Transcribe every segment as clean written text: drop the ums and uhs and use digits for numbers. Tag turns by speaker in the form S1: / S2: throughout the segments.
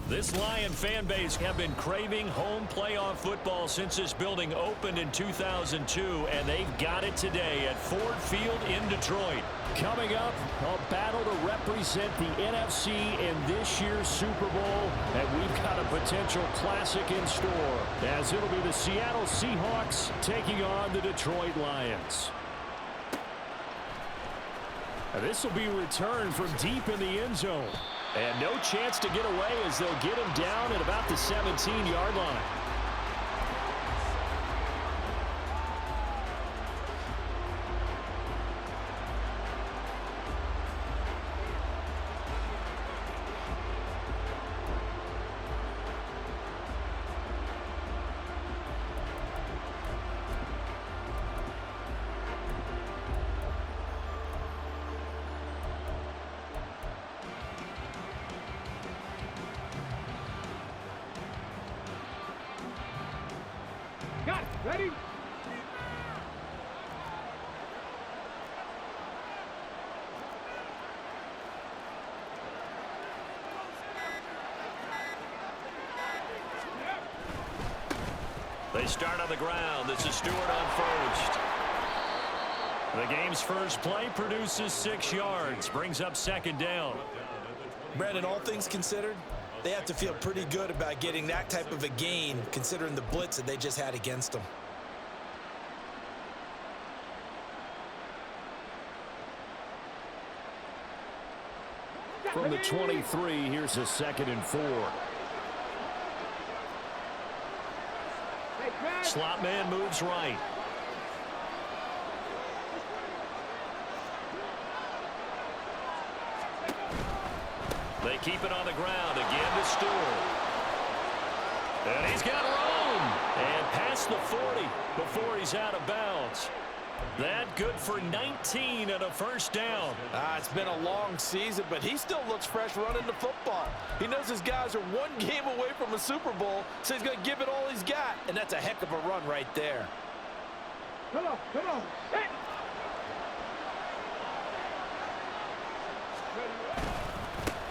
S1: This Lion fan base have been craving home playoff football since this building opened in 2002, and they've got it today at Ford Field in Detroit. Coming up, a battle to represent the NFC in this year's Super Bowl, and we've got a potential classic in store, as it'll be the Seattle Seahawks taking on the Detroit Lions. This will be returned from deep in the end zone. And no chance to get away as they'll get him down at about the 17-yard line.
S2: Ready?
S1: They start on the ground. This is Stewart on first. The game's first play produces 6 yards, brings up second down.
S3: Brandon, all things considered, they have to feel pretty good about getting that type of a gain, considering the blitz that they just had against them.
S1: From the 23, here's a 2nd and 4. Slot man moves right. They keep it on the ground again to Stewart. And he's got room. And past the 40 before he's out of bounds. That good for 19 and a first down.
S3: It's been a long season, but he still looks fresh running the football. He knows his guys are one game away from a Super Bowl, so he's going to give it all he's got. And that's a heck of a run right there.
S2: Come on, come on. Hey.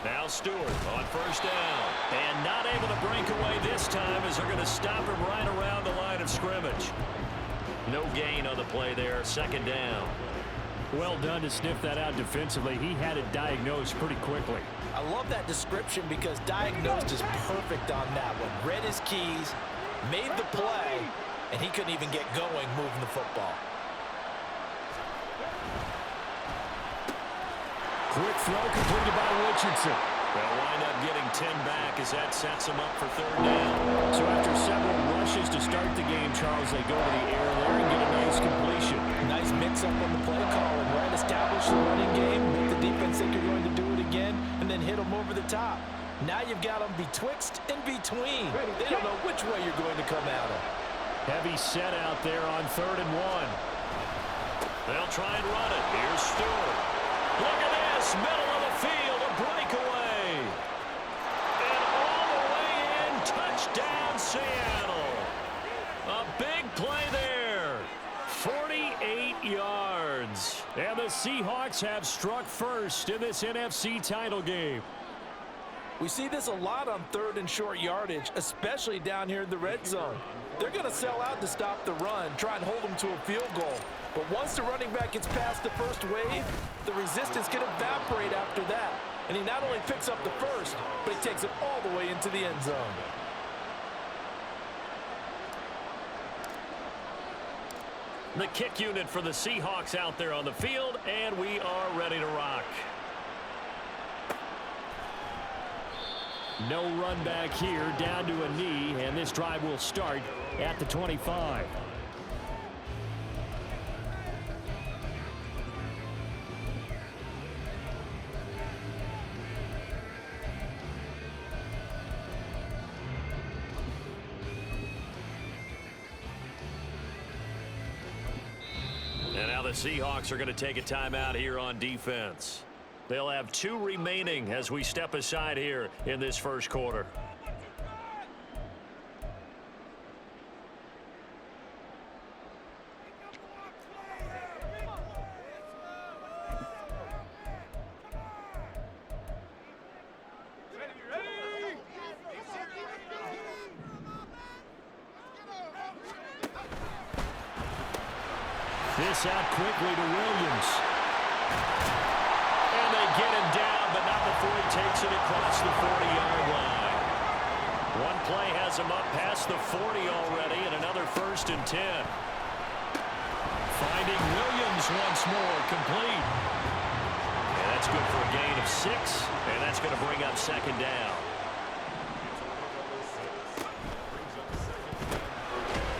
S1: Now Stewart on first down. And not able to break away this time as they're going to stop him right around the line of scrimmage. No gain on the play there, second down. Well done to sniff that out defensively. He had it diagnosed pretty quickly.
S3: I love that description because diagnosed is perfect on that one. Read his keys, made the play, and he couldn't even get going moving the football.
S1: Quick throw completed by Richardson. They'll wind up getting 10 back as that sets them up for third down. So after several rushes to start the game, Charles, they go to the air there and get a nice completion.
S3: Nice mix-up on the play call and right, establish the running game, make the defense think you're going to do it again, and then hit them over the top. Now you've got them betwixt and between. They don't know which way you're going to come at them.
S1: Heavy set out there on 3rd and 1. They'll try and run it. Here's Stewart. Look at this, middle of the field, a breakaway. And all the way in, touchdown Seattle. A big play there. 48 yards. And the Seahawks have struck first in this NFC title game.
S3: We see this a lot on 3rd and short yardage, especially down here in the red zone. They're going to sell out to stop the run, try and hold them to a field goal. But once the running back gets past the first wave, the resistance can evaporate after that. And he not only picks up the first, but he takes it all the way into the end zone.
S1: The kick unit for the Seahawks out there on the field, and we are ready to rock. No run back here, down to a knee, and this drive will start at the 25. And now the Seahawks are going to take a timeout here on defense. They'll have 2 remaining as we step aside here in this first quarter. This out quickly to Williams. And they get him down, but not before he takes it across the 40-yard line. One play has him up past the 40 already, and another 1st and 10. Finding Williams once more, complete. And that's good for a gain of 6, and that's going to bring up 2nd down.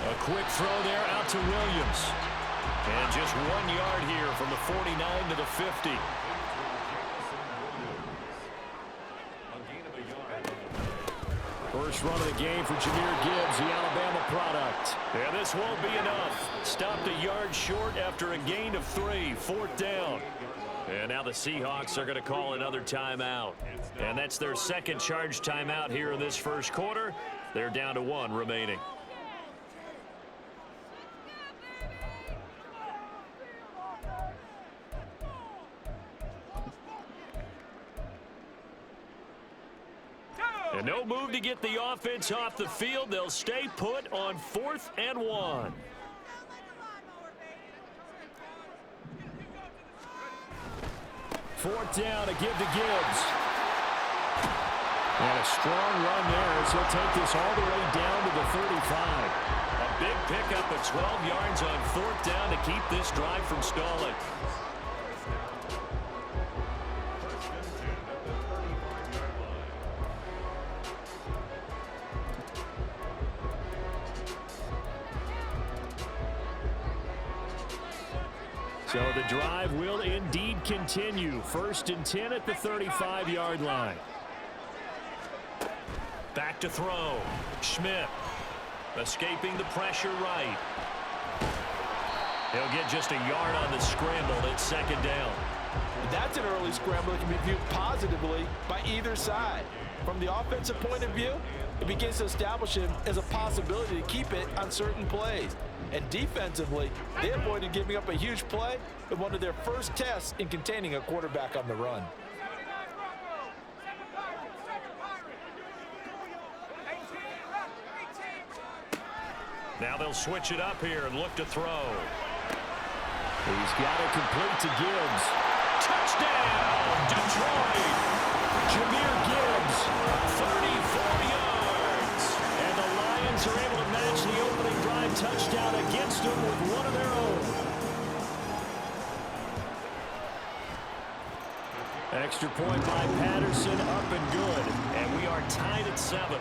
S1: A quick throw there out to Williams. And just 1 yard here from the 49 to the 50. First run of the game for Jahmyr Gibbs, the Alabama product. And this won't be enough. Stopped a yard short after a gain of 3, 4th down. And now the Seahawks are going to call another timeout. And that's their 2nd charge timeout here in this first quarter. They're down to 1 remaining. And no move to get the offense off the field. They'll stay put on 4th and 1. Fourth down to give to Gibbs. And a strong run there as he'll take this all the way down to the 35. A big pickup of 12 yards on 4th down to keep this drive from stalling. So the drive will indeed continue. 1st and 10 at the 35-yard line. Back to throw. Schmidt escaping the pressure right. He'll get just a yard on the scramble. It's 2nd down.
S3: That's an early scramble that can be viewed positively by either side. From the offensive point of view, it begins to establish him as a possibility to keep it on certain plays. And defensively, they avoided giving up a huge play in one of their first tests in containing a quarterback on the run.
S1: Now they'll switch it up here and look to throw. He's got it complete to Gibbs. Touchdown, Detroit! Jahmyr Gibbs, 34 yards. And the Lions are able to match the opening drive touchdown against them with one of their own. Extra point by Patterson, up and good. And we are tied at 7.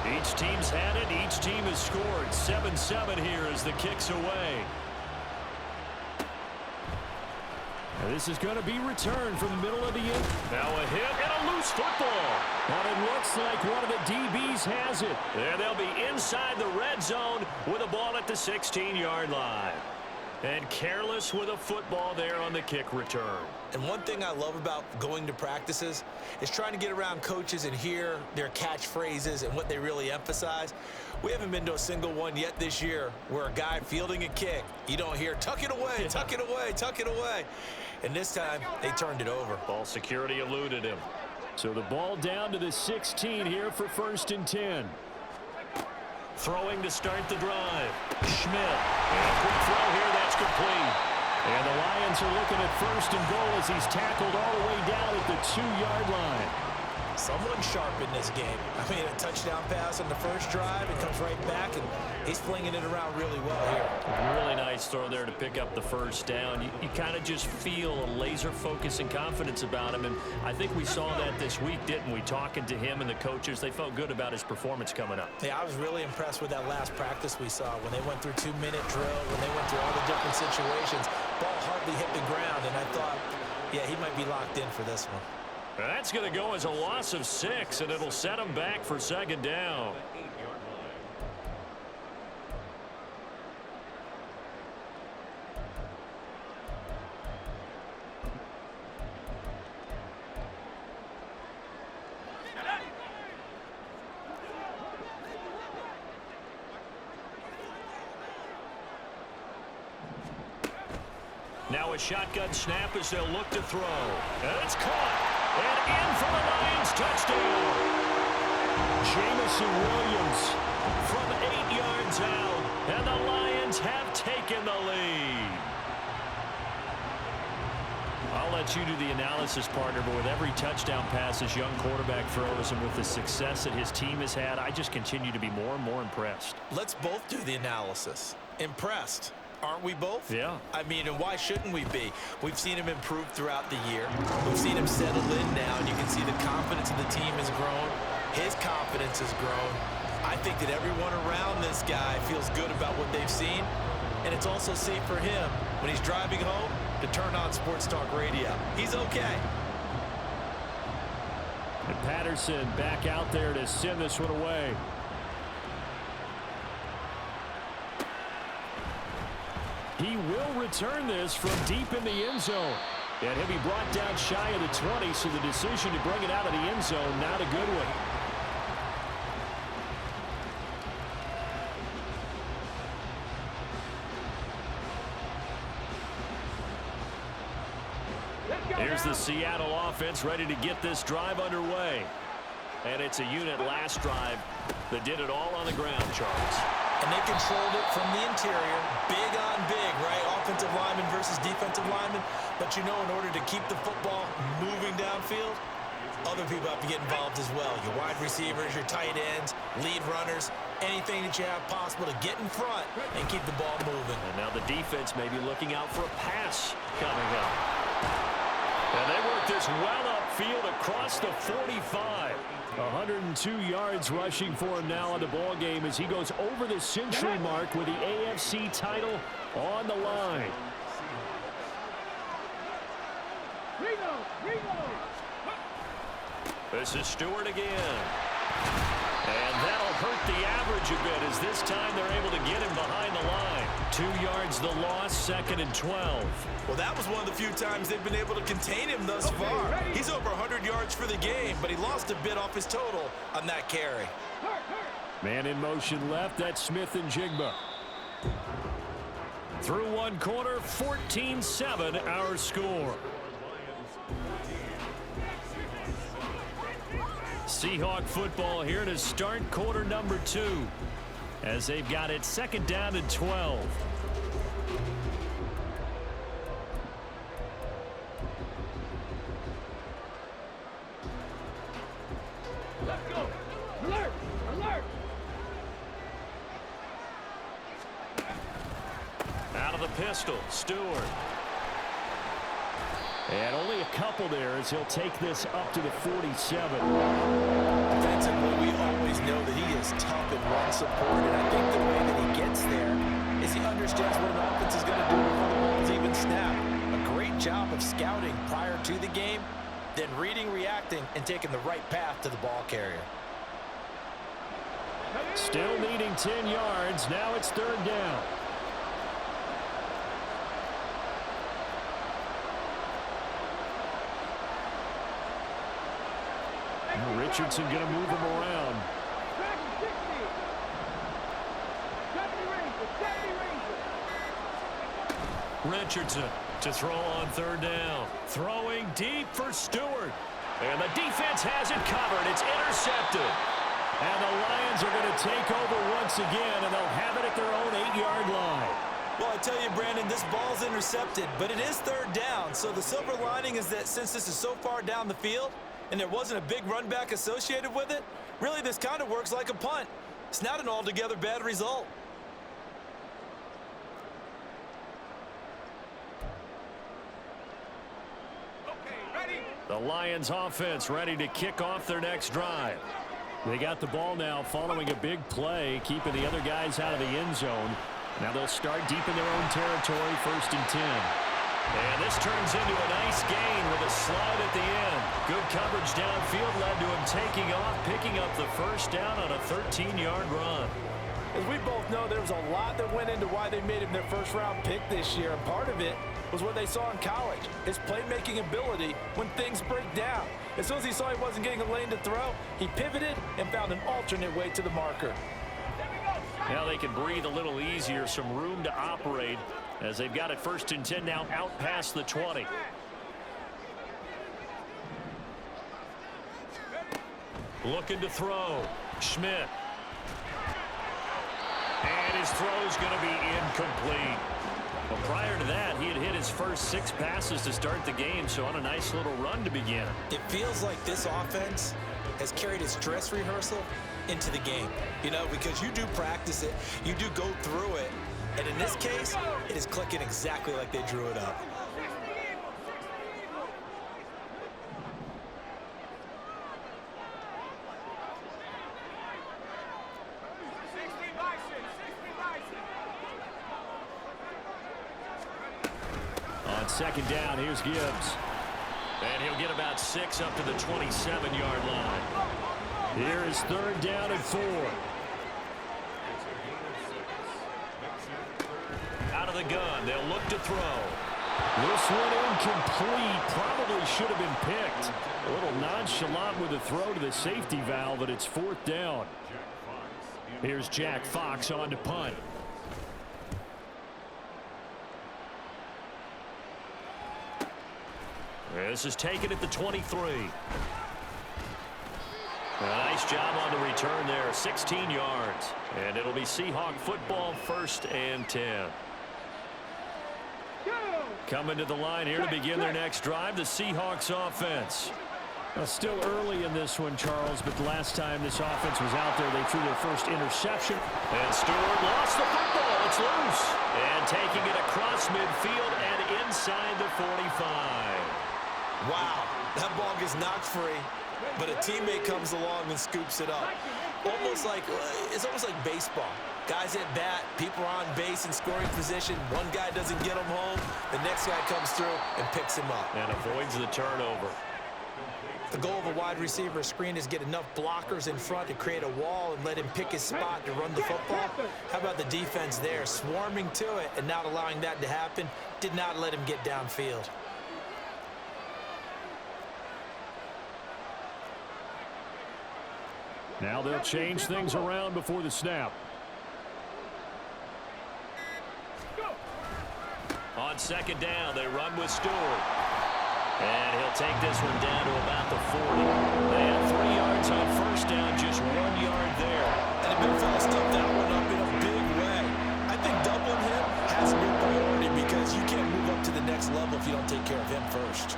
S1: Each team's had it. Each team has scored. 7-7 here as the kick's away. And this is going to be returned from the middle of the end. Now a hit and a loose football. And it looks like one of the DBs has it. And they'll be inside the red zone with a ball at the 16-yard line. And careless with a football there on the kick return.
S4: And one thing I love about going to practices is trying to get around coaches and hear their catchphrases and what they really emphasize. We haven't been to a single one yet this year where a guy fielding a kick, you don't hear, tuck it away, tuck it away, tuck it away. And this time, they turned it over.
S1: Ball security eluded him. So the ball down to the 16 here for 1st and 10. Throwing to start the drive. Schmidt. And a quick throw here. That's complete. And the Lions are looking at 1st and goal as he's tackled all the way down at the 2-yard line.
S4: Someone sharp in this game. I mean, a touchdown pass on the first drive. It comes right back, and he's flinging it around really well here.
S1: Really nice throw there to pick up the 1st down. You kind of just feel a laser focus and confidence about him, and I think we saw that this week, didn't we? Talking to him and the coaches, they felt good about his performance coming up.
S4: Yeah, I was really impressed with that last practice we saw when they went through 2-minute drill, when they went through all the different situations. Ball hardly hit the ground, and I thought, yeah, he might be locked in for this one.
S1: And that's going to go as a loss of 6, and it'll set him back for 2nd down. Now a shotgun snap as they'll look to throw. And it's caught. And in for the Lions, touchdown. Jamison Williams from 8 yards out. And the Lions have taken the lead. I'll let you do the analysis, partner, but with every touchdown pass this young quarterback throws and with the success that his team has had, I just continue to be more and more impressed.
S4: Let's both do the analysis. Impressed. Aren't we both?
S1: Yeah.
S4: I mean, and why shouldn't we be? We've seen him improve throughout the year. We've seen him settle in now, and you can see the confidence of the team has grown. His confidence has grown. I think that everyone around this guy feels good about what they've seen, and it's also safe for him when he's driving home to turn on Sports Talk Radio. He's okay.
S1: And Patterson back out there to send this one away. He will return this from deep in the end zone. And he'll be brought down shy of the 20, so the decision to bring it out of the end zone, not a good one. Here's the Seattle offense ready to get this drive underway. And it's a unit last drive that did it all on the ground, Charles.
S4: And they controlled it from the interior, big on big, right? Offensive lineman versus defensive lineman. But you know, in order to keep the football moving downfield, other people have to get involved as well. Your wide receivers, your tight ends, lead runners, anything that you have possible to get in front and keep the ball moving.
S1: And now the defense may be looking out for a pass coming up. And they work this well upfield across the 45. 102 yards rushing for him now in the ball game as he goes over the century mark with the AFC title on the line. This is Stewart again. And that'll hurt the average a bit as this time they're able to get him behind the line. 2 yards the loss, 2nd and 12.
S4: Well, that was one of the few times they've been able to contain him thus far. He's over 100 yards for the game, but he lost a bit off his total on that carry.
S1: Man in motion left, that's Smith and Jigba. Through one quarter, 14-7 our score. Seahawk football here to start quarter number 2 as they've got it 2nd down and 12.
S2: Let's go. Alert! Alert!
S1: Out of the pistol, Stewart. And only a couple there as he'll take this up to the 47.
S4: Defensively, we always know that he is tough in run support, and I think the way that he gets there is he understands what an offense is going to do before the ball's even snapped. A great job of scouting prior to the game, then reading, reacting, and taking the right path to the ball carrier.
S1: Still needing 10 yards. Now it's 3rd down. Richardson going to move him around. Richardson to throw on 3rd down. Throwing deep for Stewart. And the defense has it covered. It's intercepted. And the Lions are going to take over once again, and they'll have it at their own 8-yard line.
S4: Well, I tell you, Brandon, this ball's intercepted, but it is 3rd down. So the silver lining is that since this is so far down the field, and there wasn't a big run back associated with it, really this kind of works like a punt. It's not an altogether bad result.
S2: Okay, ready?
S1: The Lions offense ready to kick off their next drive. They got the ball now following a big play, keeping the other guys out of the end zone. Now they'll start deep in their own territory, 1st and 10. And this turns into a nice gain with a slide at the end. Good coverage downfield led to him taking off, picking up the 1st down on a 13-yard run.
S3: As we both know, there was a lot that went into why they made him their 1st-round pick this year, and part of it was what they saw in college, his playmaking ability when things break down. As soon as he saw he wasn't getting a lane to throw, he pivoted and found an alternate way to the marker.
S1: Now they can breathe a little easier, some room to operate as they've got it 1st and 10 now out past the 20. Looking to throw. Schmidt. And His throw's going to be incomplete. Well, prior to that, he had hit his first 6 passes to start the game, so on a nice little run to begin.
S4: It feels like this offense has carried its dress rehearsal into the game, you know, because you do practice it, you do go through it, and in this case, it is clicking exactly like they drew it up.
S1: On second down, here's Gibbs. And he'll get about 6 up to the 27-yard line. Here is third down and 4. Out of the gun, they'll look to throw. This one incomplete. Probably should have been picked. A little nonchalant with the throw to the safety valve, but it's 4th down. Here's Jack Fox on to punt. This is taken at the 23. A nice job on the return there, 16 yards. And it'll be Seahawk football, 1st and 10. Coming to the line here to begin their next drive, the Seahawks offense. Still early in this one, Charles, but the last time this offense was out there, they threw their first interception. And Stewart lost the football. It's loose. And taking it across midfield and inside the 45.
S4: Wow, that ball gets knocked free, but a teammate comes along and scoops it up. It's almost like baseball. Guys at bat, people are on base in scoring position. One guy doesn't get him home. The next guy comes through and picks him up.
S1: And avoids the turnover.
S4: The goal of a wide receiver screen is get enough blockers in front to create a wall and let him pick his spot to run the football. How about the defense there, swarming to it and not allowing that to happen? Did not let him get downfield.
S1: Now they'll change things around before the snap. On second down, they run with Stewart. And he'll take this one down to about the 40. They had 3 yards on first down, just 1 yard there.
S4: And the big fella stuffed that one up in a big way. I think doubling him has to be a priority because you can't move up to the next level if you don't take care of him first.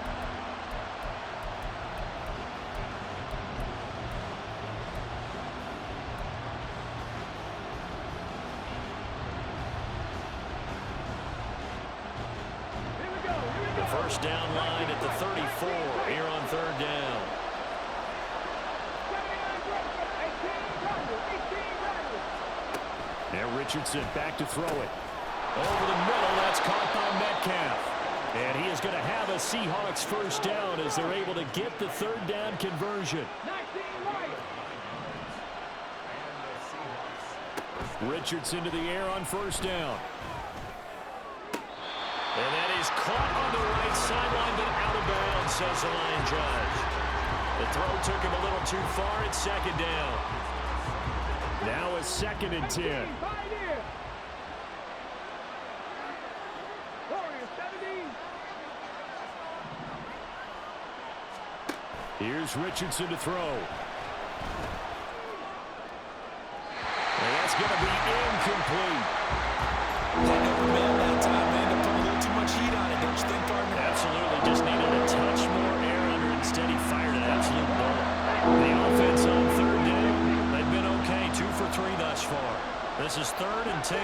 S1: First down line at the 34 here on third down. Now Richardson back to throw it. Over the middle, that's caught by Metcalf. And he is going to have a Seahawks first down as they're able to get the third down conversion. Richardson to the air on first down. And that is caught on the right sideline, but out of bounds, says the line judge. The throw took him a little too far at second down. Now a 2nd and 10. Here's Richardson to throw. And that's going to be incomplete.
S4: They never made that time. They ended up putting a little too much heat on it, don't you think, partner?
S1: Absolutely. Just needed a touch more air under it. Instead, he fired an absolute bullet. The offense on third down, they've been okay. 2 for 3 thus far. This is 3rd and 10.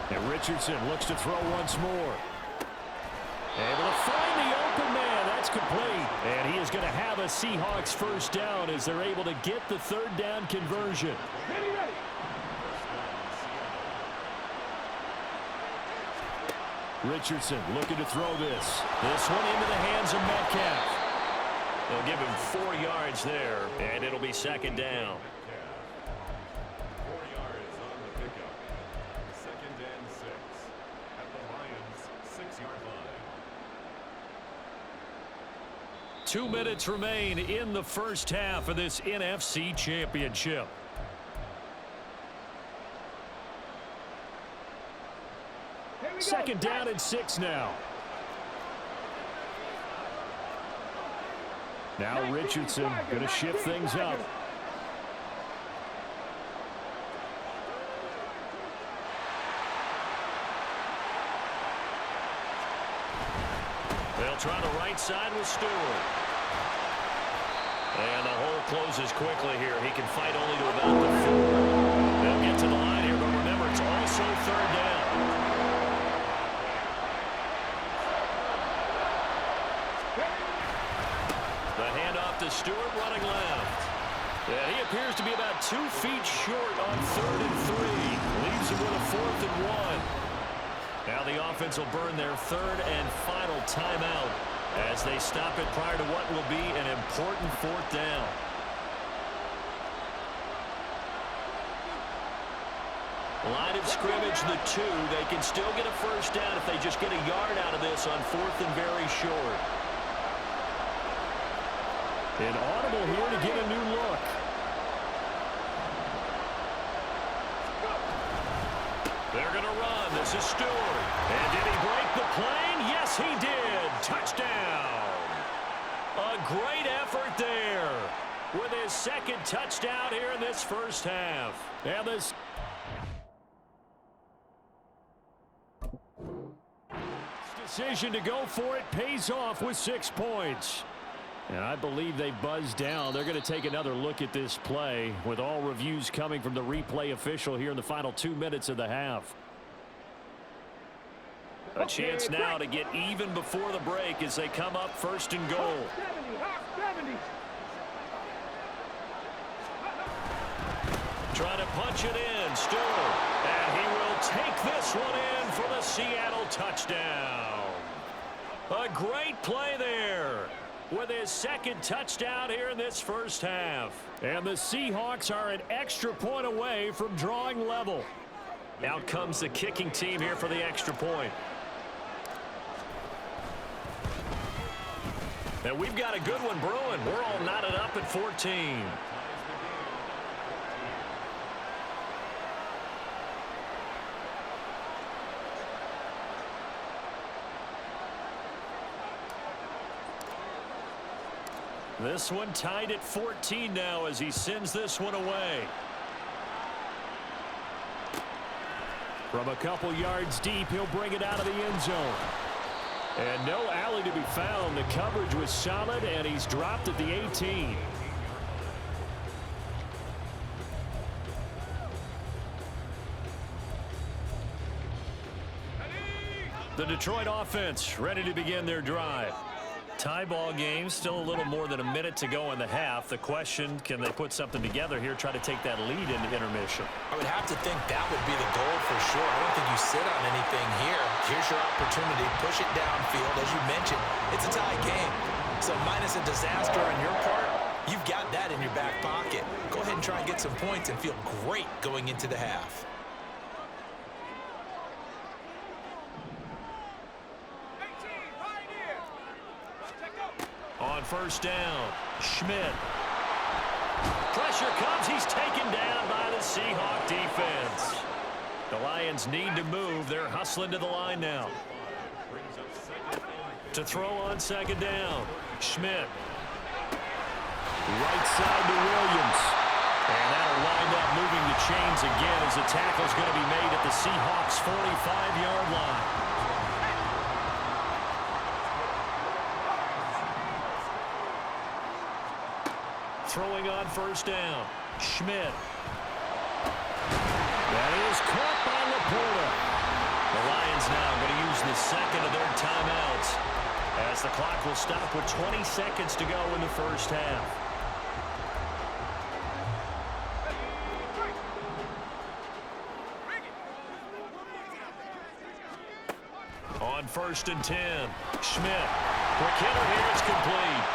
S1: And Richardson looks to throw once more. Able to find the open man. That's complete. And he is going to have a Seahawks first down as they're able to get the third down conversion. Richardson looking to throw this. This one into the hands of Metcalf. They'll give him 4 yards there, and it'll be 2nd down.
S5: 4 yards on the pickup. 2nd and 6 at the Lions' 6-yard line.
S1: 2 minutes remain in the first half of this NFC Championship. Second down and 6 now. Now Richardson going to shift things up. They'll try the right side with Stewart. And the hole closes quickly here. He can fight only to about the 4. They'll get to the line here, but remember, it's also third down. The handoff to Stewart running left. Yeah, he appears to be about 2 feet short on 3rd and 3. Leaves him with a 4th and 1. Now the offense will burn their 3rd and final timeout as they stop it prior to what will be an important 4th down. Line of scrimmage, the 2. They can still get a first down if they just get a yard out of this on 4th and very short. An audible here to get a new look. They're going to run. This is Stewart. And did he break the plane? Yes, he did. Touchdown. A great effort there with his 2nd touchdown here in this first half. And this decision to go for it pays off with 6 points. And I believe they buzzed down. They're going to take another look at this play with all reviews coming from the replay official here in the final 2 minutes of the half. A chance now to get even before the break as they come up 1st and goal. Trying to punch it in, Stewart. And he will take this one in for the Seattle touchdown. A great play there with his 2nd touchdown here in this first half. And the Seahawks are an extra point away from drawing level. Out comes the kicking team here for the extra point. And we've got a good one brewing. We're all knotted up at 14. This one tied at 14 now as he sends this one away. From a couple yards deep, he'll bring it out of the end zone. And no alley to be found. The coverage was solid, and he's dropped at the 18. The Detroit offense ready to begin their drive. Tie ball game, still a little more than a minute to go in the half. The question, can they put something together here, try to take that lead into intermission?
S4: I would have to think that would be the goal for sure. I don't think you sit on anything here. Here's your opportunity. Push it downfield. As you mentioned, it's a tie game. So minus a disaster on your part, you've got that in your back pocket. Go ahead and try and get some points and feel great going into the half.
S1: On 1st down, Schmidt. Pressure comes. He's taken down by the Seahawk defense. The Lions need to move. They're hustling to the line now. To throw on 2nd down, Schmidt. Right side to Williams. And that'll wind up moving the chains again as the tackle's going to be made at the Seahawks' 45-yard line. Throwing on 1st down, Schmidt. That is caught by Laporta. The Lions now going to use the 2nd of their timeouts as the clock will stop with 20 seconds to go in the first half. On 1st and 10, Schmidt. Quick hitter here, it's complete.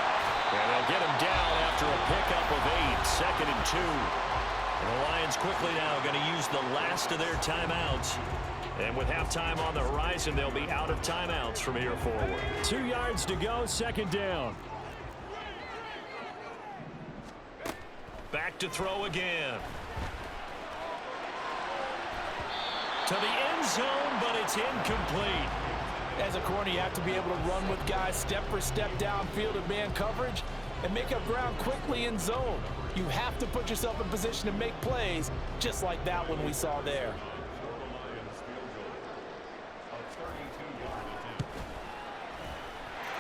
S1: And they'll get him down after a pickup of 8, 2nd and 2. And the Lions quickly now going to use the last of their timeouts. And with halftime on the horizon, they'll be out of timeouts from here forward. 2 yards to go, 2nd down. Back to throw again. To the end zone, but it's incomplete.
S3: As a corner, you have to be able to run with guys step for step downfield in man coverage and make up ground quickly in zone. You have to put yourself in position to make plays, just like that one we saw there.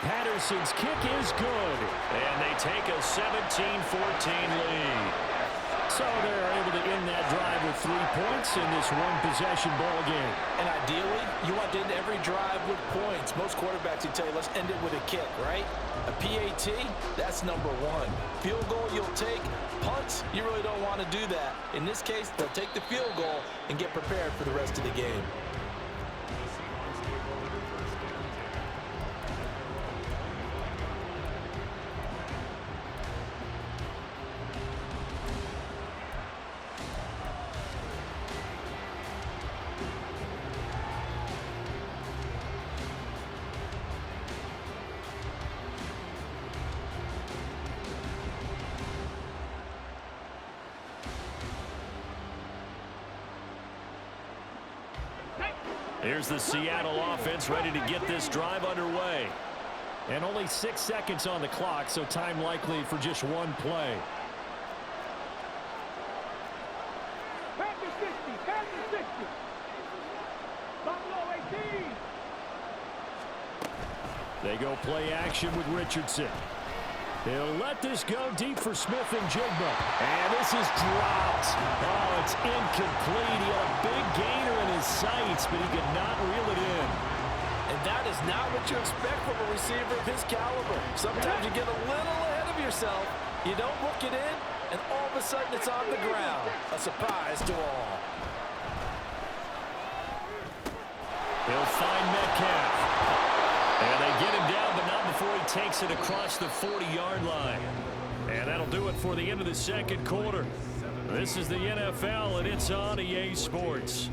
S1: Patterson's kick is good, and they take a 17-14 lead. So they're able to end that drive with 3 points in this one-possession ball game.
S3: And ideally, you want to end every drive with points. Most quarterbacks would tell you, let's end it with a kick, right? A PAT, that's number 1. Field goal you'll take. Punts, you really don't want to do that. In this case, they'll take the field goal and get prepared for the rest of the game.
S1: Here's the Seattle offense ready to get this drive underway. And only 6 seconds on the clock, so time likely for just one play.
S2: Pass to 60. Pass to 60. Buffalo 18.
S1: They go play action with Richardson. He'll let this go deep for Smith and Jigba. And this is dropped. Oh, it's incomplete. He had a big gainer in his sights, but he could not reel it in.
S3: And that is not what you expect from a receiver of his caliber. Sometimes you get a little ahead of yourself. You don't look it in, and all of a sudden it's on the ground. A surprise to all.
S1: He'll find Metcalf. And they get him down, but not before he takes it across the 40-yard line. And that'll do it for the end of the second quarter. This is the NFL, and it's on EA Sports.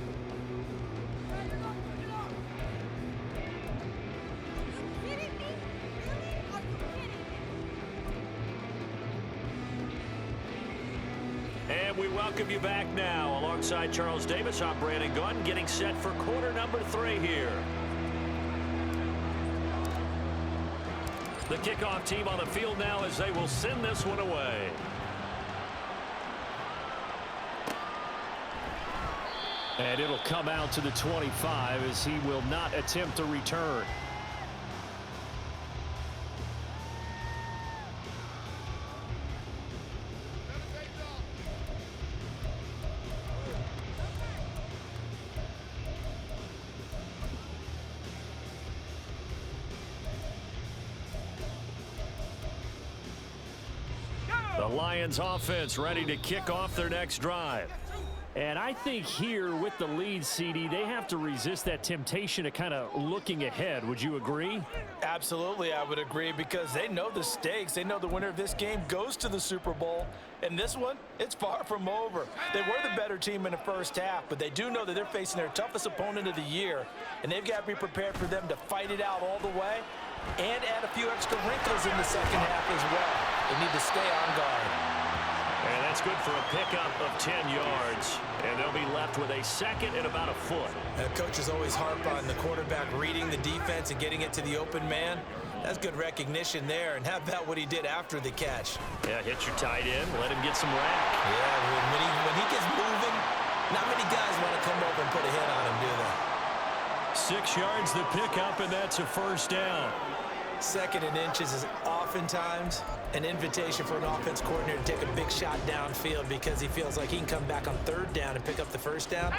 S1: And we welcome you back now. Alongside Charles Davis, I'm Brandon Gunn, getting set for quarter number 3 here. The kickoff team on the field now as they will send this one away. And it'll come out to the 25 as he will not attempt to return. The Lions offense ready to kick off their next drive. And I think here with the lead, CD, they have to resist that temptation of kind of looking ahead. Would you agree?
S3: Absolutely, I would agree, because they know the stakes. They know the winner of this game goes to the Super Bowl. And this one, it's far from over. They were the better team in the first half, but they do know that they're facing their toughest opponent of the year. And they've got to be prepared for them to fight it out all the way and add a few extra wrinkles in the second half as well. They need to stay on guard.
S1: And that's good for a pickup of 10 yards. And they'll be left with a second and about a foot.
S4: Coaches always harp on the quarterback reading the defense and getting it to the open man. That's good recognition there. And how about what he did after the catch?
S1: Yeah, hit your tight end, let him get some rack.
S4: Yeah, when he gets moving, not many guys want to come over and put a hit on him, do they?
S1: 6 yards the pickup, and that's a first down.
S4: Second and inches is oftentimes an invitation for an offense coordinator to take a big shot downfield because he feels like he can come back on third down and pick up the first down.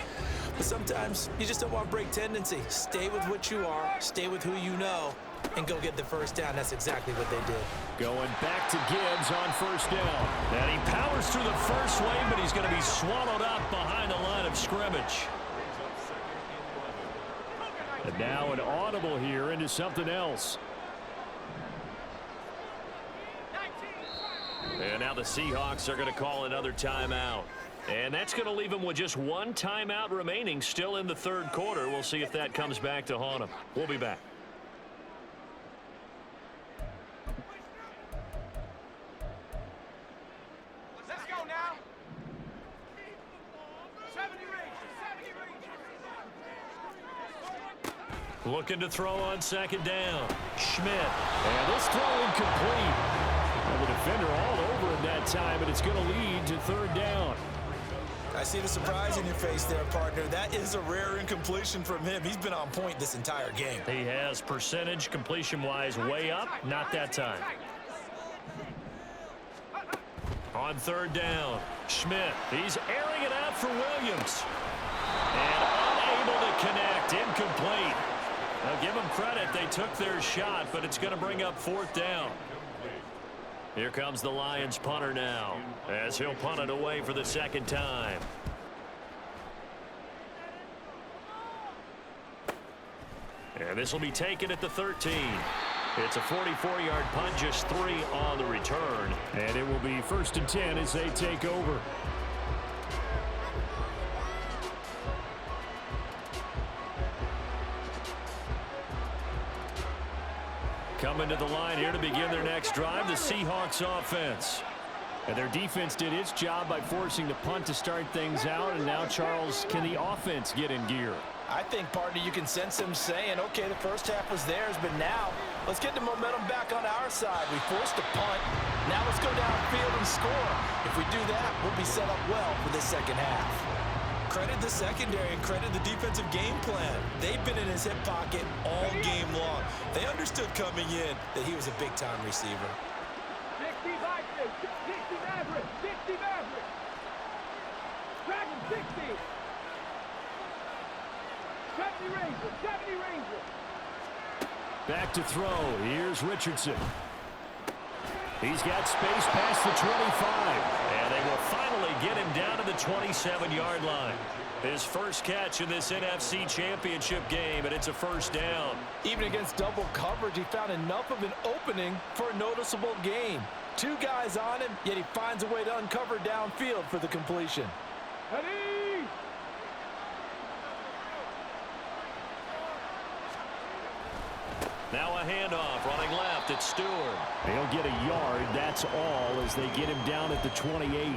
S4: But sometimes you just don't want break tendency. Stay with what you are, stay with who you know, and go get the first down. That's exactly what they did.
S1: Going back to Gibbs on first down. And he powers through the first wave, but he's going to be swallowed up behind the line of scrimmage. And now an audible here into something else. And now the Seahawks are going to call another timeout. And that's going to leave them with just one timeout remaining still in the third quarter. We'll see if that comes back to haunt them. We'll be back.
S2: Let's go now. 70 range. 70 range.
S1: Looking to throw on second down. Schmidt. And this throw incomplete. And the defender all over him that time, and it's going to lead to third down.
S4: I see the surprise in your face there, partner. That is a rare incompletion from him. He's been on point this entire game.
S1: He has percentage completion-wise way up. Not that time. On third down, Schmidt. He's airing it out for Williams. And unable to connect. Incomplete. Now give them credit. They took their shot, but it's going to bring up fourth down. Here comes the Lions punter now, as he'll punt it away for the second time. And this will be taken at the 13. It's a 44-yard punt, just 3 on the return. And it will be 1st and 10 as they take over. Coming to the line here to begin their next drive, the Seahawks offense. And their defense did its job by forcing the punt to start things out. And now, Charles, can the offense get in gear?
S3: I think, partner, you can sense them saying, okay, the first half was theirs, but now let's get the momentum back on our side. We forced a punt. Now let's go downfield and score. If we do that, we'll be set up well for this second half.
S4: Credit the secondary and credit the defensive game plan. They've been in his hip pocket all game long. They understood coming in that he was a big-time receiver.
S2: 60 Vikings, 60 Mavericks, 60 Mavericks. Dragon 60. 70 Rangers, 70 Rangers.
S1: Back to throw. Here's Richardson. He's got space past the 25. And they will finally get him down to the 27-yard line. His first catch in this NFC Championship game, and it's a first down.
S3: Even against double coverage, he found enough of an opening for a noticeable gain. 2 guys on him, yet he finds a way to uncover downfield for the completion.
S2: Ready?
S1: Now a handoff, running left, it's Stewart. They'll get a yard, that's all, as they get him down at the 28.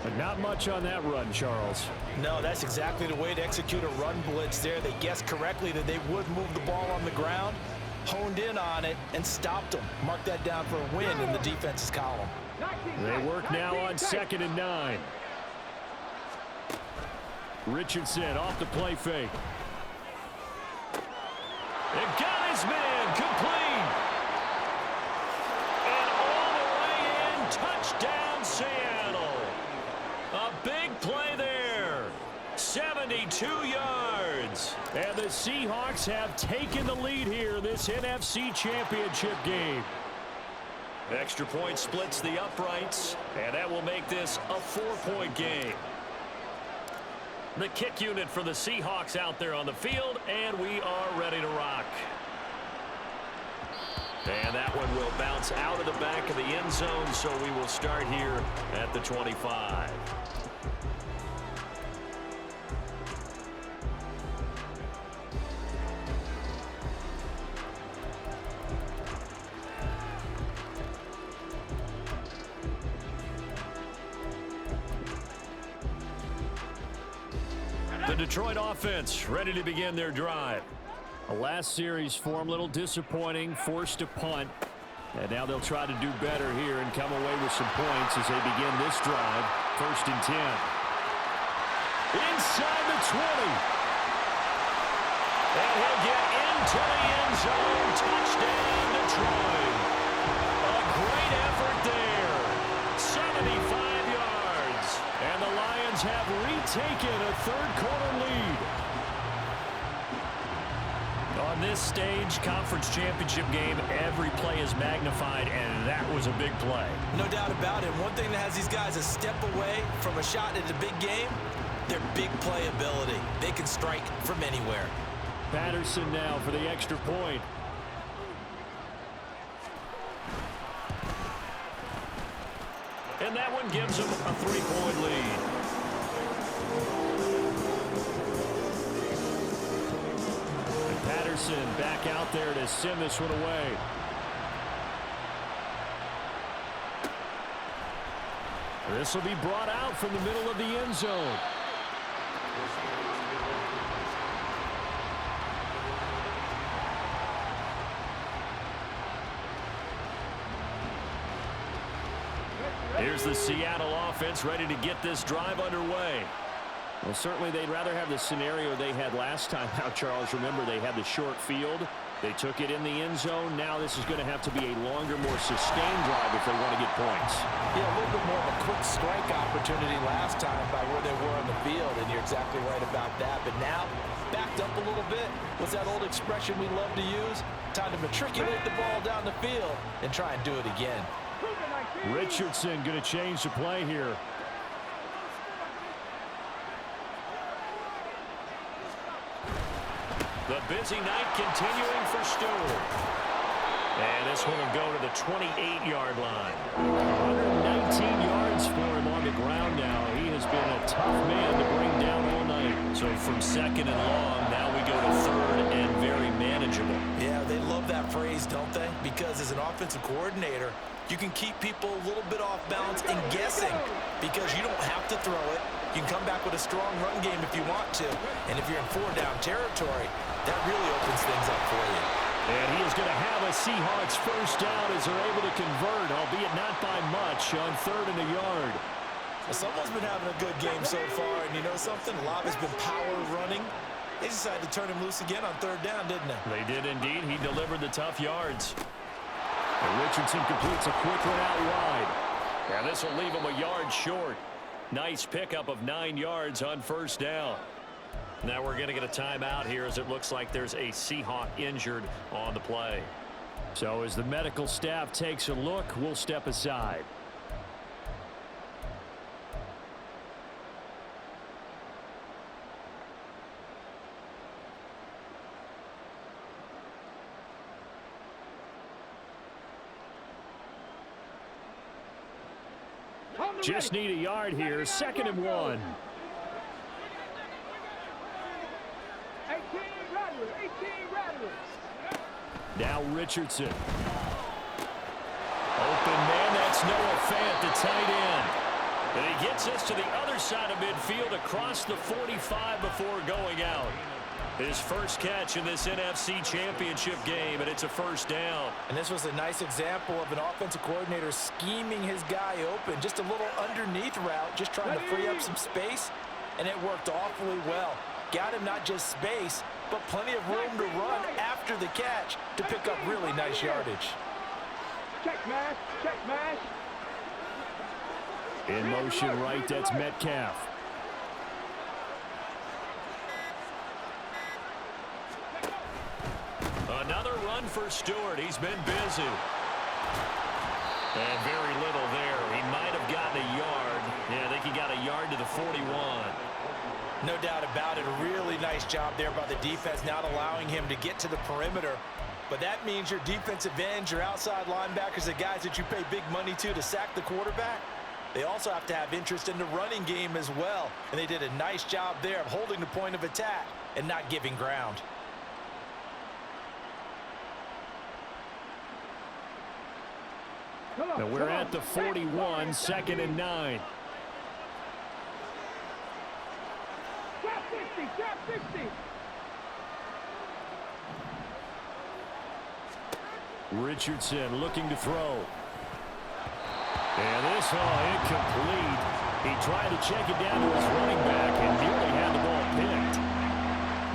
S1: But not much on that run, Charles.
S3: No, that's exactly the way to execute a run blitz there. They guessed correctly that they would move the ball on the ground, honed in on it, and stopped them. Mark that down for a win in the defense's column.
S1: They work now on 2nd and 9. Richardson off the play fake. It got his man complete. And all the way in, touchdown Seattle. A big play there. 72 yards. And the Seahawks have taken the lead here in this NFC Championship game. Extra point splits the uprights, and that will make this a 4-point game. The kick unit for the Seahawks out there on the field, and we are ready to rock. And that one will bounce out of the back of the end zone, so we will start here at the 25. The Detroit offense ready to begin their drive. A last series form, a little disappointing, forced a punt. And now they'll try to do better here and come away with some points as they begin this drive. 1st and 10. Inside the 20. And he'll get into the end zone. Touchdown, Detroit. A great effort there. 75 yards. And the Lions have retaken a third-quarter lead. On this stage, conference championship game, every play is magnified, and that was a big play.
S4: No doubt about it. One thing that has these guys a step away from a shot at a big game, their big play ability. They can strike from anywhere.
S1: Patterson now for the extra point. And that one gives them a 3-point lead. Patterson back out there to send this one away. This will be brought out from the middle of the end zone. Here's the Seattle offense ready to get this drive underway.
S6: Well, certainly they'd rather have the scenario they had last time. Now, Charles, remember they had the short field. They took it in the end zone. Now this is going to have to be a longer, more sustained drive if they want to get points.
S3: Yeah, a little bit more of a quick strike opportunity last time by where they were on the field, and you're exactly right about that. But now, backed up a little bit. What's that old expression we love to use? Time to matriculate the ball down the field and try and do it again.
S1: Richardson going to change the play here. The busy night continuing for Stewart. And this one will go to the 28-yard line. 119 yards for him on the ground now. He has been a tough man to bring down all night. So from second and long, now we go to third and very manageable.
S4: Yeah, they love that phrase, don't they? Because as an offensive coordinator, you can keep people a little bit off balance and guessing because you don't have to throw it. You can come back with a strong run game if you want to. And if you're in four-down territory, that really opens things up for you.
S1: And he is going to have a Seahawks first down as they're able to convert, albeit not by much, on third and a yard.
S4: Well, someone's been having a good game so far, and you know something? A lot has been power running. They decided to turn him loose again on third down, didn't they?
S1: They did indeed. He delivered the tough yards. And Richardson completes a quick one out wide. And this will leave him a yard short. Nice pickup of 9 yards on first down. Now we're going to get a timeout here as it looks like there's a Seahawk injured on the play. So as the medical staff takes a look, we'll step aside. Just need a yard here. Second and 1.
S2: 18 rattlers.
S1: Now Richardson. Open man, that's Noah Fant, the tight end. And he gets us to the other side of midfield across the 45 before going out. His first catch in this NFC Championship game, and it's a first down.
S3: And this was a nice example of an offensive coordinator scheming his guy open. Just a little underneath route, just trying to free up some space, and it worked awfully well. Got him not just space, but plenty of room to run after the catch to pick up really nice yardage.
S2: Check mash.
S1: In motion right, that's Metcalf. Another run for Stewart. He's been busy. And very little there. He might have gotten a yard. Yeah, I think he got a yard to the 41.
S4: No doubt about it. A really nice job there by the defense, not allowing him to get to the perimeter. But that means your defensive ends, your outside linebackers, the guys that you pay big money to sack the quarterback, they also have to have interest in the running game as well. And they did a nice job there of holding the point of attack and not giving ground.
S1: Now we're at the 41, second and 9.
S2: Gap 50.
S1: Richardson looking to throw. And this incomplete. He tried to check it down to his running back and nearly had the ball picked.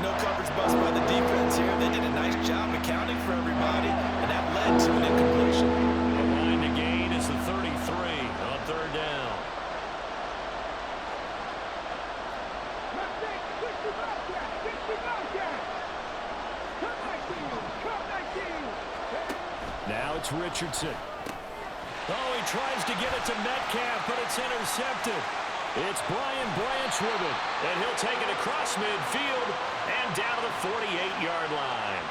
S4: No coverage bust by the defense here. They did a nice job accounting for everybody, and that led to an incompletion.
S1: The line to gain is the 33 on third down. Now it's Richardson. Oh, he tries to get it to Metcalf, but it's intercepted. It's Brian Branch with it, and he'll take it across midfield and down to the 48-yard line.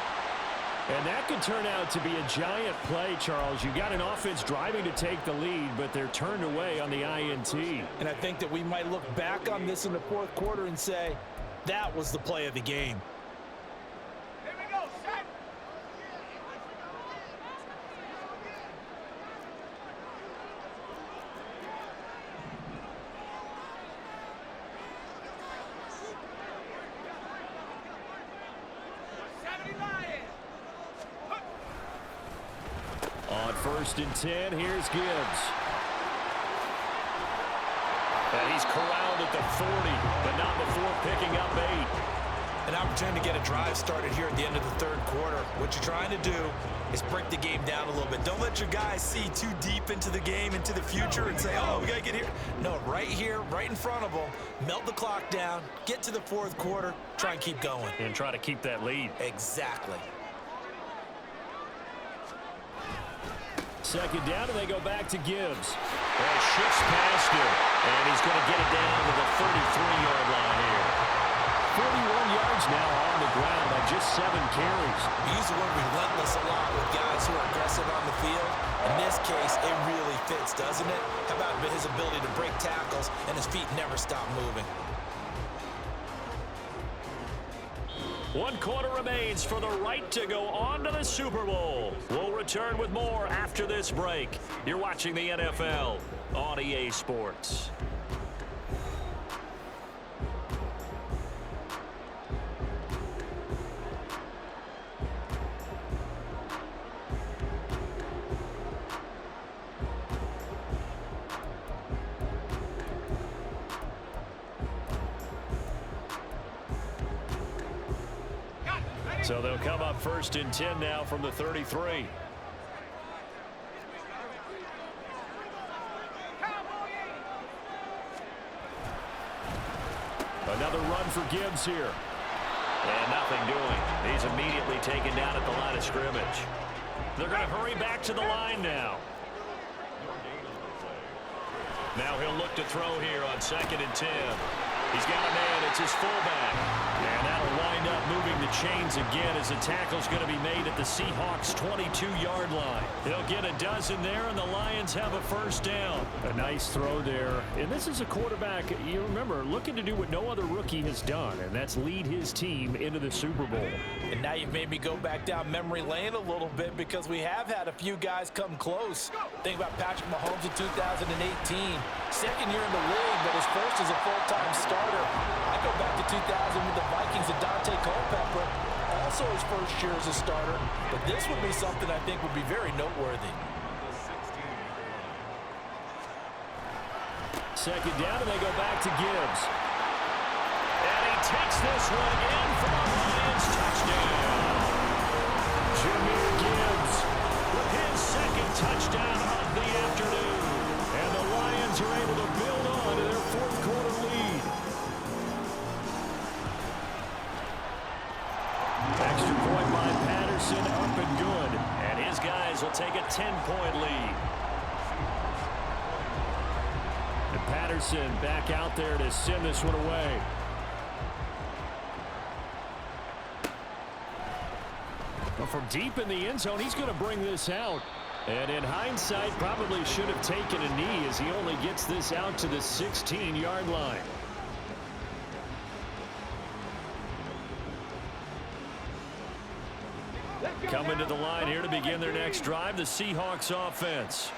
S1: And that could turn out to be a giant play, Charles. You got an offense driving to take the lead, but they're turned away on the INT.
S3: And I think that we might look back on this in the fourth quarter and say, that was the play of the game.
S2: Here we go, set.
S1: On first and 10, here's Gibbs. He's corralled at the 40, but not before picking up 8.
S4: An opportunity to get a drive started here at the end of the third quarter. What you're trying to do is break the game down a little bit. Don't let your guys see too deep into the game, into the future, and say, oh, we got to get here. No, right here, right in front of them, melt the clock down, get to the fourth quarter, try and keep going.
S1: And try to keep that lead.
S4: Exactly.
S6: Second down, and they go back to Gibbs.
S1: Well, shifts past him, and he's going to get it down to the 33-yard line here.
S6: 41 yards now on the ground on just 7 carries.
S4: We use the word relentless a lot with guys who are aggressive on the field. In this case, it really fits, doesn't it? How about his ability to break tackles and his feet never stop moving?
S1: 1 quarter remains for the right to go on to the Super Bowl. We'll return with more after this break. You're watching the NFL on EA Sports. So they'll come up 1st and 10 now from the 33.
S6: Another run for Gibbs here.
S1: And nothing doing. He's immediately taken down at the line of scrimmage. They're going to hurry back to the line now. Now he'll look to throw here on 2nd and 10. He's got a man. It's his fullback. And that'll wind up moving the chains again as the tackle's going to be made at the Seahawks' 22-yard line. They'll get a dozen there, and the Lions have a 1st down.
S6: A nice throw there. And this is a quarterback, you remember, looking to do what no other rookie has done, and that's lead his team into the Super Bowl.
S3: And now you've made me go back down memory lane a little bit because we have had a few guys come close. Think about Patrick Mahomes in 2018. 2nd year in the league, but his first as a full-time starter. I go back to 2000 with the Vikings and Dante Culpepper, also his first year as a starter. But this would be something I think would be very noteworthy.
S6: 2nd down, and they go back to Gibbs.
S1: And he takes this one in for the Lions touchdown.
S6: Jahmyr Gibbs
S1: With his 2nd touchdown of the afternoon.
S6: and the Lions are able to build on to their 4th quarter lead. Extra point by Patterson, up and good.
S1: And his guys will take a 10-point lead.
S6: And Patterson back out there to send this one away. But from deep in the end zone, he's going to bring this out. And in hindsight, probably should have taken a knee as he only gets this out to the 16-yard line. Coming to the line here to begin their next drive, the Seahawks offense.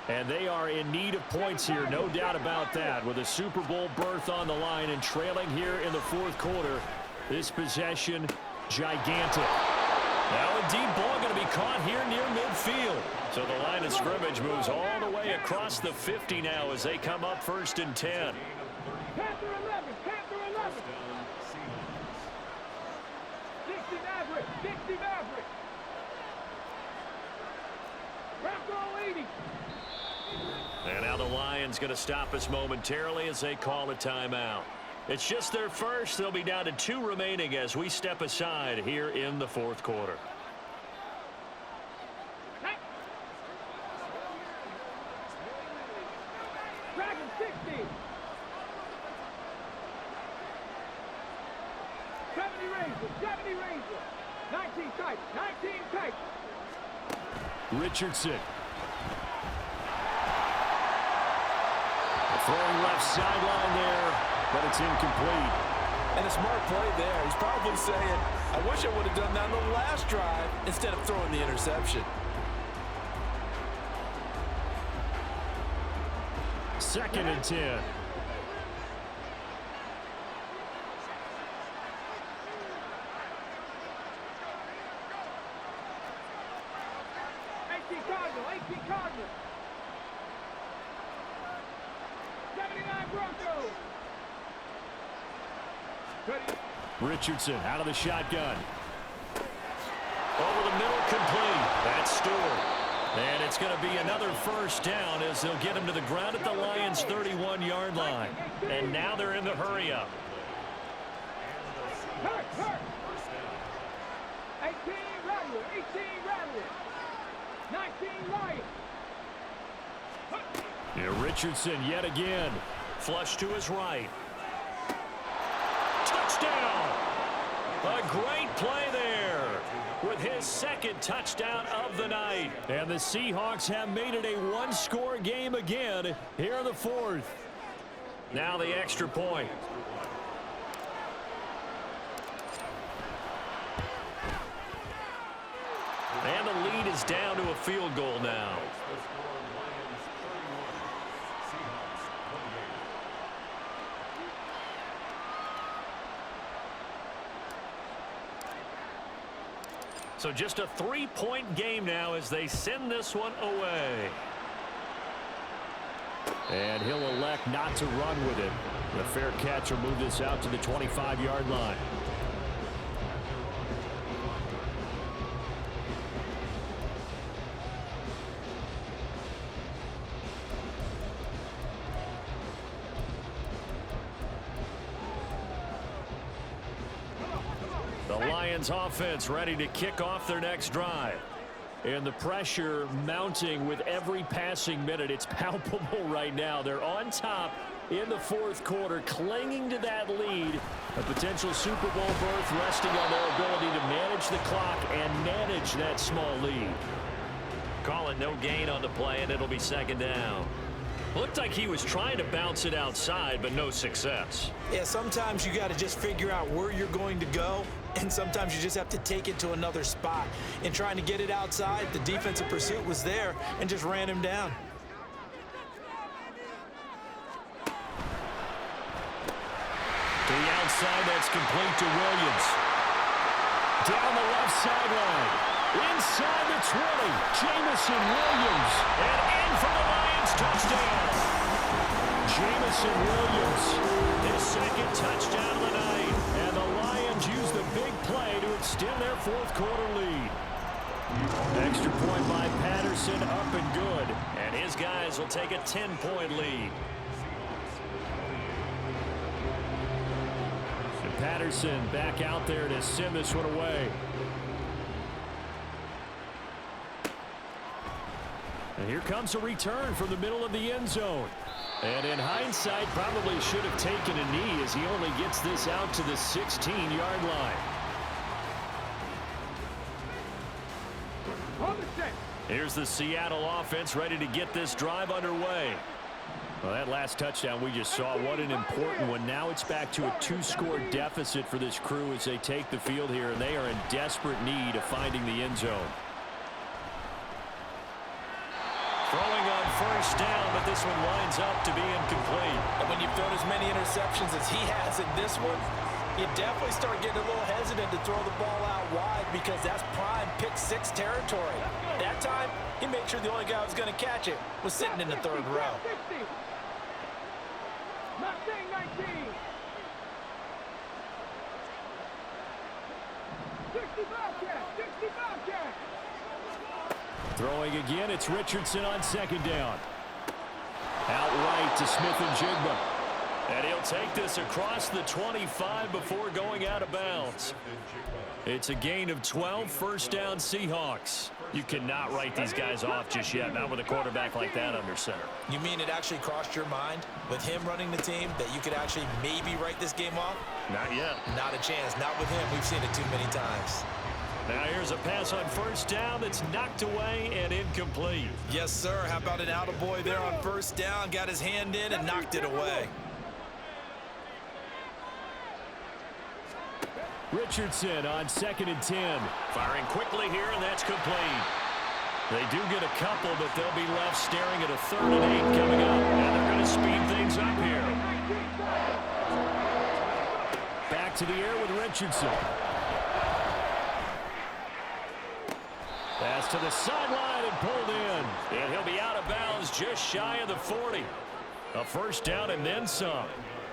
S6: And they are in need of points here, no doubt about that. With a Super Bowl berth on the line and trailing here in the 4th quarter, this possession, gigantic.
S1: Now a deep ball going to be caught here near midfield. So the line of scrimmage moves all the way across the 50 now as they come up 1st and 10.
S2: Panther 11, Panther 11. 60 Maverick, 60 Maverick. Bronco 80.
S1: And now the Lions going to stop us momentarily as they call a timeout. It's just their first. They'll be down to 2 remaining as we step aside here in the 4th quarter.
S2: Dragon 60. 70 Razor, 70 Razor. 19 type, 19 type.
S6: Richardson. Throwing left sideline there, but it's incomplete.
S3: And a smart play there. He's probably saying, I wish I would have done that on the last drive instead of throwing the interception.
S6: 2nd and 10.
S2: Cardinal, 18 Cardinal. 79 Broncos. Ready.
S6: Richardson out of the shotgun.
S1: Over the middle, complete. That's Stewart. And it's going to be another first down as they'll get him to the ground at the Lions' 31-yard line. And now they're in the hurry-up.
S2: Hurt. 18 Rattler. 18 Rattler. 19 Lions.
S6: Yeah, Richardson yet again.
S1: Flush to his right. Touchdown! A great play there with his second touchdown of the night.
S6: And the Seahawks have made it a one-score game again here in the fourth.
S1: Now the extra point. And the lead is down to a field goal now. So just a 3-point game now as they send this one away.
S6: And he'll elect not to run with it. The fair catch will move this out to the 25-yard line.
S1: The Lions offense ready to kick off their next drive.
S6: And the pressure mounting with every passing minute. It's palpable right now. They're on top in the fourth quarter, clinging to that lead. A potential Super Bowl berth resting on their ability to manage the clock and manage that small lead.
S1: Call it no gain on the play, and it'll be second down. Looked like he was trying to bounce it outside, but no success.
S4: Yeah, sometimes you got to just figure out where you're going to go, and sometimes you just have to take it to another spot. In trying to get it outside, the defensive pursuit was there and just ran him down.
S1: To the outside, that's complete to Williams.
S6: Down the left sideline. Inside the 20. Jamison Williams.
S1: And in for the Lions touchdown.
S6: Jamison Williams.
S1: His second touchdown of the night.
S6: And the Lions use the big play to extend their fourth quarter lead. Extra point by Patterson, up and good.
S1: And his guys will take a 10-point lead.
S6: And Patterson back out there to send this one away. And here comes a return from the middle of the end zone. And in hindsight, probably should have taken a knee as he only gets this out to the 16-yard line.
S1: Here's the Seattle offense ready to get this drive underway.
S6: Well, that last touchdown we just saw, what an important one. Now it's back to a 2-score deficit for this crew as they take the field here, and they are in desperate need of finding the end zone.
S1: Throwing on first down, but this one winds up to be incomplete.
S3: And when you've thrown as many interceptions as he has in this one, you definitely start getting a little hesitant to throw the ball out wide because that's prime pick-6 territory. That time, he made sure the only guy who was going to catch it was sitting in the third row.
S2: 19. 65 catch.
S6: Throwing again, it's Richardson on second down. Outright to Smith-Njigba.
S1: And he'll take this across the 25 before going out of bounds. It's a gain of 12, first down Seahawks. You cannot write these guys off just yet, not with a quarterback like that under center.
S4: You mean it actually crossed your mind with him running the team that you could actually maybe write this game off?
S1: Not yet.
S4: Not a chance. Not with him. We've seen it too many times.
S1: Now here's a pass on first down that's knocked away and incomplete.
S4: Yes, sir. How about an attaboy there on first down? Got his hand in and knocked it away.
S6: Richardson on 2nd and 10.
S1: Firing quickly here, and that's complete. They do get a couple, but they'll be left staring at a 3rd and 8 coming up. And they're going to speed things up here.
S6: Back to the air with Richardson. Pass to the sideline and pulled in.
S1: And he'll be out of bounds just shy of the 40. A first down and then some.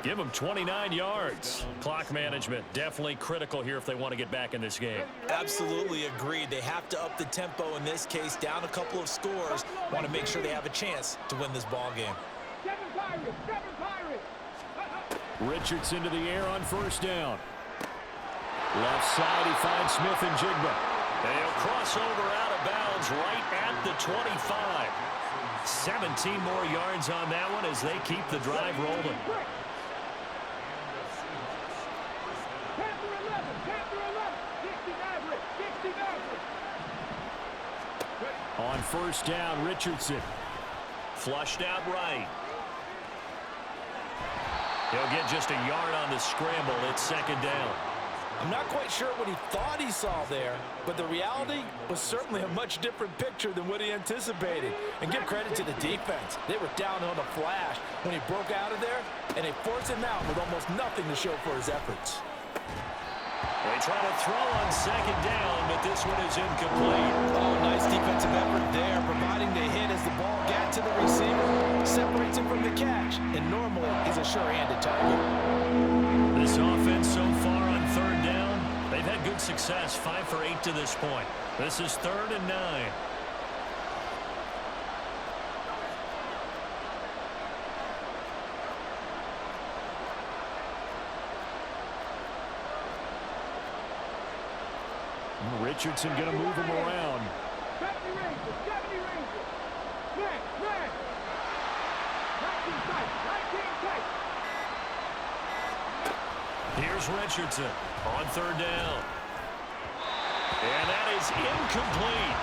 S1: Give them 29 yards. Clock management definitely critical here if they want to get back in this game.
S4: Absolutely agreed. They have to up the tempo in this case, down a couple of scores. Want to make sure they have a chance to win this ball game.
S2: Seven Pirates.
S1: Richardson to the air on first down. Left side, he finds Smith and Jigba. They'll cross over out of bounds right at the 25. 17 more yards on that one as they keep the drive rolling. On first down, Richardson. Flushed out right. He'll get just a yard on the scramble. It's second down.
S3: I'm not quite sure what he thought he saw there, but the reality was certainly a much different picture than what he anticipated. And give credit to the defense. They were down on a flash when he broke out of there, and they forced him out with almost nothing to show for his efforts.
S1: They try to throw on second down, but this one is incomplete.
S3: Oh, nice defensive effort there, providing the hit as the ball got to the receiver, separates him from the catch, and normally he's a sure-handed target.
S1: This offense so far on third down, they've had good success, 5 for 8 to this point. This is 3rd and 9. Richardson going to move him around.
S2: 70 Rangers. Man. 19 tight.
S1: Here's Richardson on third down. And that is incomplete.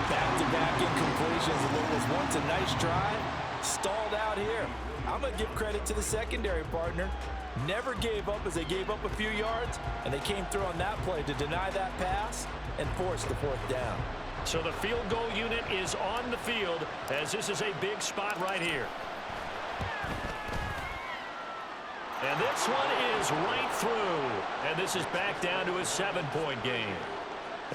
S3: Back-to-back incompletions. It was once a nice drive, stalled out here. I'm going to give credit to the secondary partner. Never gave up as they gave up a few yards, and they came through on that play to deny that pass and force the fourth down.
S1: So the field goal unit is on the field as this is a big spot right here. And this one is right through. And this is back down to a 7-point game.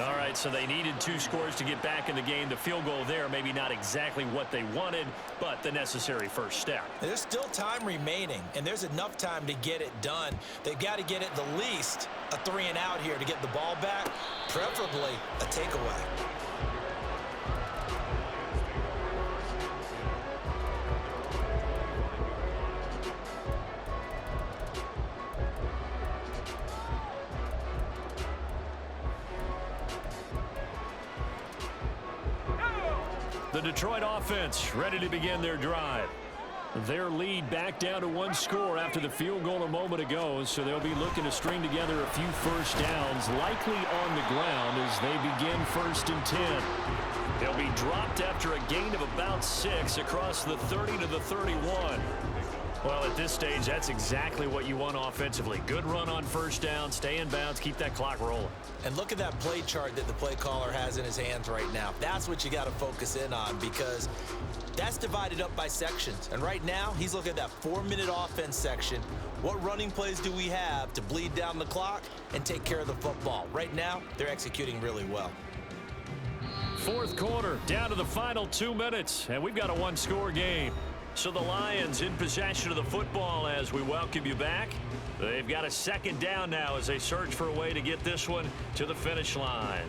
S1: All right, so they needed 2 scores to get back in the game. The field goal there, maybe not exactly what they wanted, but the necessary first step.
S4: There's still time remaining, and there's enough time to get it done. They've got to get at the least a 3-and-out here to get the ball back, preferably a takeaway.
S1: The Detroit offense ready to begin their drive. Their lead back down to 1 score after the field goal a moment ago, so they'll be looking to string together a few first downs, likely on the ground as they begin 1st and 10. They'll be dropped after a gain of about 6 across the 30 to the 31. Well, at this stage, that's exactly what you want offensively. Good run on first down, stay in bounds, keep that clock rolling.
S4: And look at that play chart that the play caller has in his hands right now. That's what you got to focus in on because that's divided up by sections. And right now, he's looking at that 4-minute offense section. What running plays do we have to bleed down the clock and take care of the football? Right now, they're executing really well.
S1: 4th quarter, down to the final 2 minutes, and we've got a 1-score game. So the Lions in possession of the football as we welcome you back. They've got a 2nd down now as they search for a way to get this one to the finish line.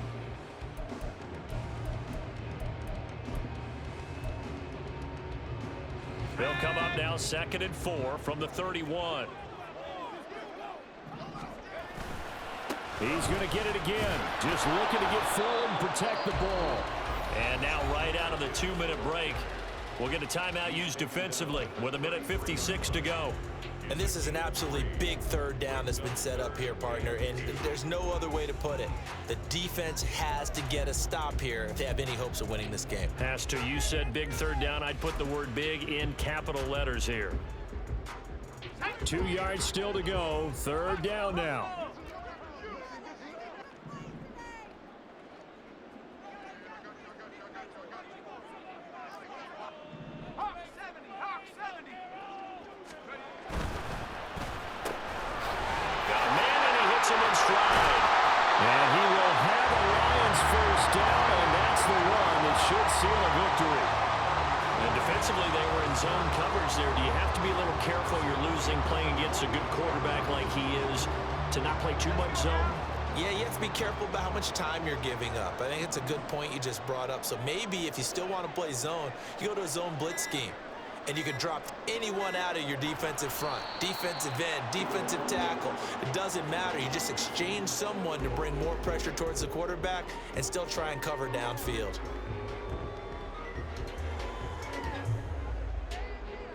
S1: They'll come up now 2nd and 4 from the 31. He's going to get it again. Just looking to get forward and protect the ball. And now right out of the 2-minute break, we'll get a timeout used defensively with 1:56 to go.
S4: And this is an absolutely big 3rd down that's been set up here, partner, and there's no other way to put it. The defense has to get a stop here if they have any hopes of winning this game.
S1: Has to. You said big 3rd down. I'd put the word big in capital letters here. 2 yards still to go. 3rd down now. Defensively, they were in zone coverage there. Do you have to be a little careful you're losing playing against a good quarterback like he is to not play too much zone?
S4: Yeah, you have to be careful about how much time you're giving up. I think it's a good point you just brought up. So maybe if you still want to play zone, you go to a zone blitz scheme. And you can drop anyone out of your defensive front. Defensive end, defensive tackle. It doesn't matter. You just exchange someone to bring more pressure towards the quarterback and still try and cover downfield.